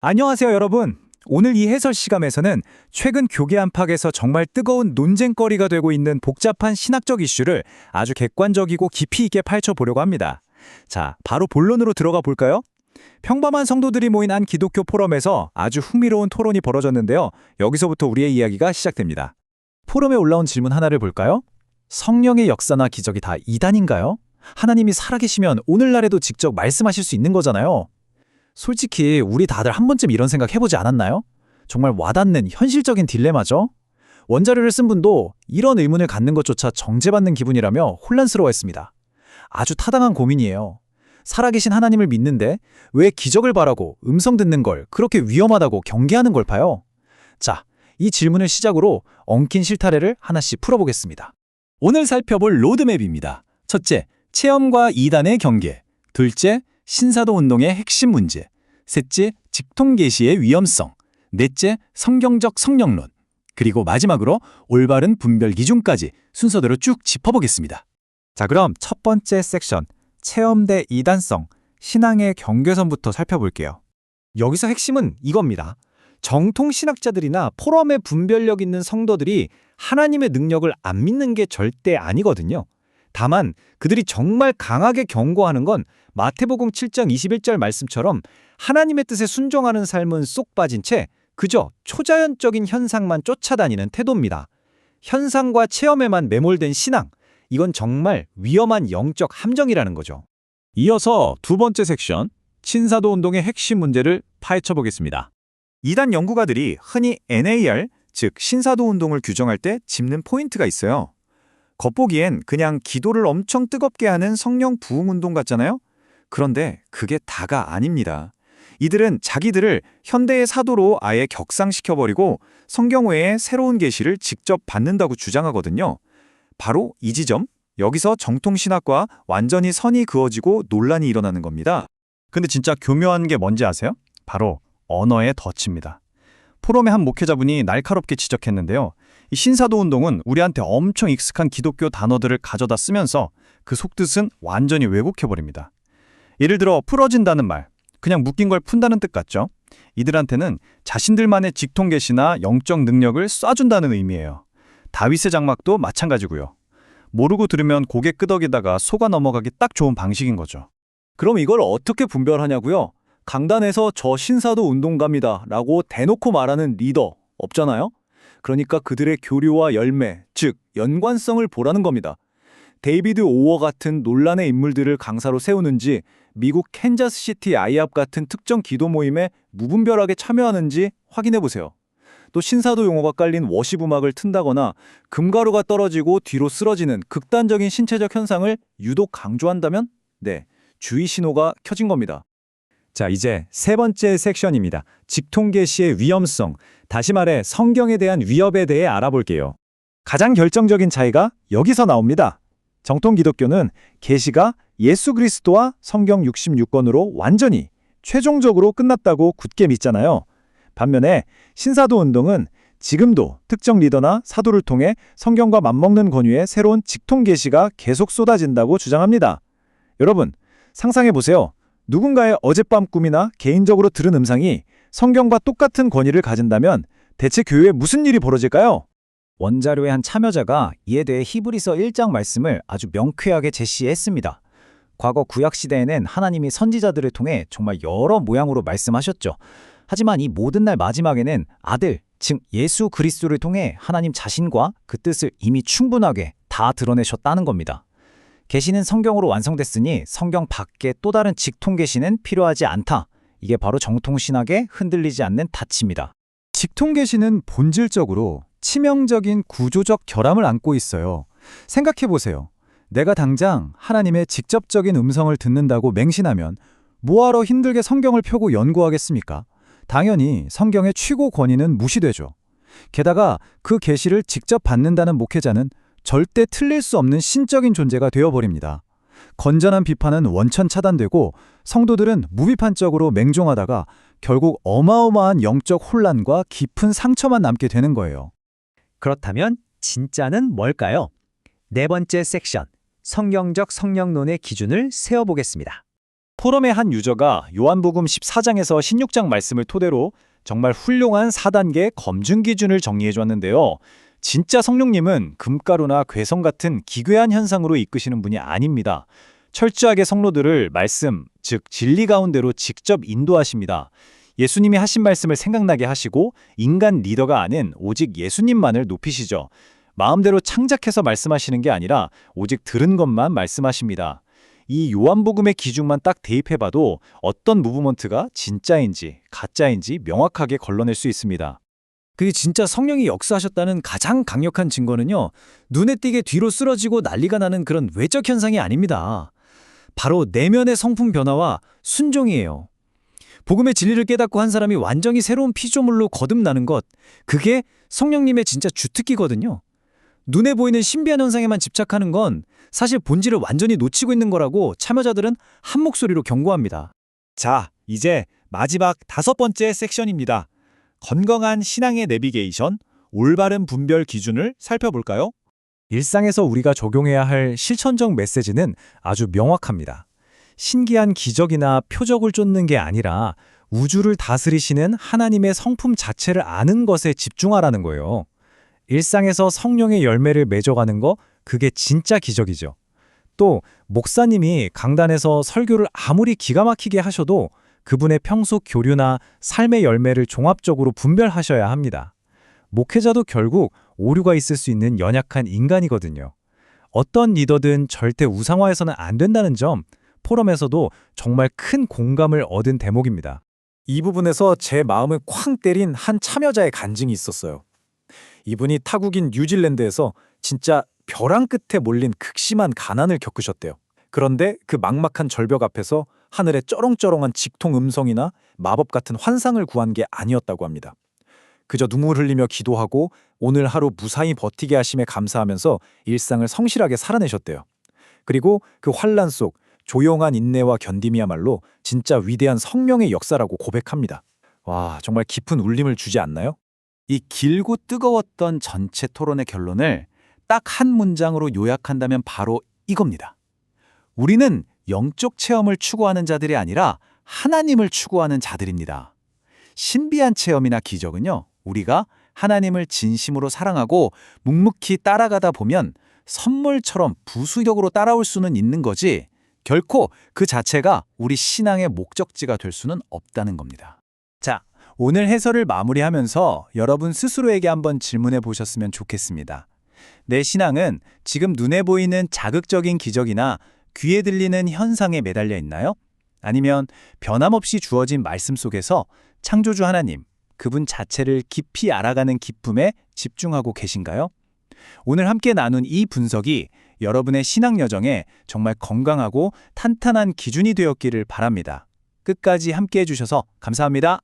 안녕하세요, 여러분. 오늘 이 해설 시간에서는 최근 교계 안팎에서 정말 뜨거운 논쟁거리가 되고 있는 복잡한 신학적 이슈를 아주 객관적이고 깊이 있게 파헤쳐보려고 합니다. 자, 바로 본론으로 들어가 볼까요? 평범한 성도들이 모인 한 기독교 포럼에서 아주 흥미로운 토론이 벌어졌는데요. 여기서부터 우리의 이야기가 시작됩니다. 포럼에 올라온 질문 하나를 볼까요? 성령의 역사나 기적이 다 이단인가요? 하나님이 살아계시면 오늘날에도 직접 말씀하실 수 있는 거잖아요. 솔직히 우리 다들 한 번쯤 이런 생각 해보지 않았나요? 정말 와닿는 현실적인 딜레마죠. 원자료를 쓴 분도 이런 의문을 갖는 것조차 정죄받는 기분이라며 혼란스러워했습니다. 아주 타당한 고민이에요. 살아계신 하나님을 믿는데 왜 기적을 바라고 음성 듣는 걸 그렇게 위험하다고 경계하는 걸까요? 자, 이 질문을 시작으로 엉킨 실타래를 하나씩 풀어보겠습니다. 오늘 살펴볼 로드맵입니다. 첫째, 체험과 이단의 경계. 둘째, 신사도 운동의 핵심 문제. 셋째, 직통계시의 위험성. 넷째, 성경적 성령론. 그리고 마지막으로 올바른 분별 기준까지 순서대로 쭉 짚어보겠습니다. 자, 그럼 첫 번째 섹션, 체험 대 이단성, 신앙의 경계선부터 살펴볼게요. 여기서 핵심은 이겁니다. 정통 신학자들이나 포럼의 분별력 있는 성도들이 하나님의 능력을 안 믿는 게 절대 아니거든요. 다만 그들이 정말 강하게 경고하는 건 마태복음 7장 21절 말씀처럼 하나님의 뜻에 순종하는 삶은 쏙 빠진 채 그저 초자연적인 현상만 쫓아다니는 태도입니다. 현상과 체험에만 매몰된 신앙, 이건 정말 위험한 영적 함정이라는 거죠. 이어서 두 번째 섹션, 신사도 운동의 핵심 문제를 파헤쳐 보겠습니다. 이단 연구가들이 흔히 NAR, 즉 신사도 운동을 규정할 때 짚는 포인트가 있어요. 겉보기엔 그냥 기도를 엄청 뜨겁게 하는 성령 부흥 운동 같잖아요? 그런데 그게 다가 아닙니다. 이들은 자기들을 현대의 사도로 아예 격상시켜버리고 성경 외에 새로운 계시를 직접 받는다고 주장하거든요. 바로 이 지점, 여기서 정통신학과 완전히 선이 그어지고 논란이 일어나는 겁니다. 근데 진짜 교묘한 게 뭔지 아세요? 바로 언어의 덫입니다. 포럼의 한 목회자분이 날카롭게 지적했는데요. 이 신사도 운동은 우리한테 엄청 익숙한 기독교 단어들을 가져다 쓰면서 그 속뜻은 완전히 왜곡해버립니다. 예를 들어 풀어진다는 말, 그냥 묶인 걸 푼다는 뜻 같죠? 이들한테는 자신들만의 직통계시나 영적 능력을 쏴준다는 의미예요. 다윗의 장막도 마찬가지고요. 모르고 들으면 고개 끄덕이다가 속아 넘어가기 딱 좋은 방식인 거죠. 그럼 이걸 어떻게 분별하냐고요? 강단에서 저 신사도 운동가입니다 라고 대놓고 말하는 리더 없잖아요? 그러니까 그들의 교류와 열매, 즉 연관성을 보라는 겁니다. 데이비드 오워 같은 논란의 인물들을 강사로 세우는지, 미국 캔자스시티 아이압 같은 특정 기도 모임에 무분별하게 참여하는지 확인해보세요. 또 신사도 용어가 깔린 워십 음악을 튼다거나 금가루가 떨어지고 뒤로 쓰러지는 극단적인 신체적 현상을 유독 강조한다면 네, 주의 신호가 켜진 겁니다. 자, 이제 세 번째 섹션입니다. 직통계시의 위험성, 다시 말해 성경에 대한 위협에 대해 알아볼게요. 가장 결정적인 차이가 여기서 나옵니다. 정통 기독교는 계시가 예수 그리스도와 성경 66권으로 완전히 최종적으로 끝났다고 굳게 믿잖아요. 반면에 신사도 운동은 지금도 특정 리더나 사도를 통해 성경과 맞먹는 권위의 새로운 직통계시가 계속 쏟아진다고 주장합니다. 여러분, 상상해보세요. 누군가의 어젯밤 꿈이나 개인적으로 들은 음상이 성경과 똑같은 권위를 가진다면 대체 교회에 무슨 일이 벌어질까요? 원자료의 한 참여자가 이에 대해 히브리서 1장 말씀을 아주 명쾌하게 제시했습니다. 과거 구약시대에는 하나님이 선지자들을 통해 정말 여러 모양으로 말씀하셨죠. 하지만 이 모든 날 마지막에는 아들, 즉 예수 그리스도를 통해 하나님 자신과 그 뜻을 이미 충분하게 다 드러내셨다는 겁니다. 계시는 성경으로 완성됐으니 성경 밖에 또 다른 직통계시는 필요하지 않다. 이게 바로 정통신학에 흔들리지 않는 닻입니다. 직통계시는 본질적으로 치명적인 구조적 결함을 안고 있어요. 생각해보세요. 내가 당장 하나님의 직접적인 음성을 듣는다고 맹신하면 뭐하러 힘들게 성경을 펴고 연구하겠습니까? 당연히 성경의 최고 권위는 무시되죠. 게다가 그 계시를 직접 받는다는 목회자는 절대 틀릴 수 없는 신적인 존재가 되어버립니다. 건전한 비판은 원천 차단되고 성도들은 무비판적으로 맹종하다가 결국 어마어마한 영적 혼란과 깊은 상처만 남게 되는 거예요. 그렇다면 진짜는 뭘까요? 네 번째 섹션, 성경적 성령론의 기준을 세워보겠습니다. 포럼의 한 유저가 요한복음 14장에서 16장 말씀을 토대로 정말 훌륭한 4단계 검증 기준을 정리해 줬는데요. 진짜 성령님은 금가루나 괴성 같은 기괴한 현상으로 이끄시는 분이 아닙니다. 철저하게 성도들을 말씀, 즉 진리 가운데로 직접 인도하십니다. 예수님이 하신 말씀을 생각나게 하시고 인간 리더가 아닌 오직 예수님만을 높이시죠. 마음대로 창작해서 말씀하시는 게 아니라 오직 들은 것만 말씀하십니다. 이 요한복음의 기준만 딱 대입해봐도 어떤 무브먼트가 진짜인지 가짜인지 명확하게 걸러낼 수 있습니다. 그게 진짜 성령이 역사하셨다는 가장 강력한 증거는요, 눈에 띄게 뒤로 쓰러지고 난리가 나는 그런 외적 현상이 아닙니다. 바로 내면의 성품 변화와 순종이에요. 복음의 진리를 깨닫고 한 사람이 완전히 새로운 피조물로 거듭나는 것, 그게 성령님의 진짜 주특기거든요. 눈에 보이는 신비한 현상에만 집착하는 건 사실 본질을 완전히 놓치고 있는 거라고 참여자들은 한 목소리로 경고합니다. 자, 이제 마지막 5번째 섹션입니다. 건강한 신앙의 내비게이션, 올바른 분별 기준을 살펴볼까요? 일상에서 우리가 적용해야 할 실천적 메시지는 아주 명확합니다. 신기한 기적이나 표적을 쫓는 게 아니라 우주를 다스리시는 하나님의 성품 자체를 아는 것에 집중하라는 거예요. 일상에서 성령의 열매를 맺어가는 거, 그게 진짜 기적이죠. 또 목사님이 강단에서 설교를 아무리 기가 막히게 하셔도 그분의 평소 교류나 삶의 열매를 종합적으로 분별하셔야 합니다. 목회자도 결국 오류가 있을 수 있는 연약한 인간이거든요. 어떤 리더든 절대 우상화해서는 안 된다는 점, 포럼에서도 정말 큰 공감을 얻은 대목입니다. 이 부분에서 제 마음을 쾅 때린 한 참여자의 간증이 있었어요. 이분이 타국인 뉴질랜드에서 진짜 벼랑 끝에 몰린 극심한 가난을 겪으셨대요. 그런데 그 막막한 절벽 앞에서 하늘의 쩌렁쩌렁한 직통 음성이나 마법 같은 환상을 구한 게 아니었다고 합니다. 그저 눈물 흘리며 기도하고 오늘 하루 무사히 버티게 하심에 감사하면서 일상을 성실하게 살아내셨대요. 그리고 그 환란 속 조용한 인내와 견딤이야말로 진짜 위대한 성령의 역사라고 고백합니다. 와, 정말 깊은 울림을 주지 않나요? 이 길고 뜨거웠던 전체 토론의 결론을 딱 한 문장으로 요약한다면 바로 이겁니다. 우리는 영적 체험을 추구하는 자들이 아니라 하나님을 추구하는 자들입니다. 신비한 체험이나 기적은요, 우리가 하나님을 진심으로 사랑하고 묵묵히 따라가다 보면 선물처럼 부수적으로 따라올 수는 있는 거지, 결코 그 자체가 우리 신앙의 목적지가 될 수는 없다는 겁니다. 자, 오늘 해설을 마무리하면서 여러분 스스로에게 한번 질문해 보셨으면 좋겠습니다. 내 신앙은 지금 눈에 보이는 자극적인 기적이나 귀에 들리는 현상에 매달려 있나요? 아니면 변함없이 주어진 말씀 속에서 창조주 하나님, 그분 자체를 깊이 알아가는 기쁨에 집중하고 계신가요? 오늘 함께 나눈 이 분석이 여러분의 신앙 여정에 정말 건강하고 탄탄한 기준이 되었기를 바랍니다. 끝까지 함께 해주셔서 감사합니다.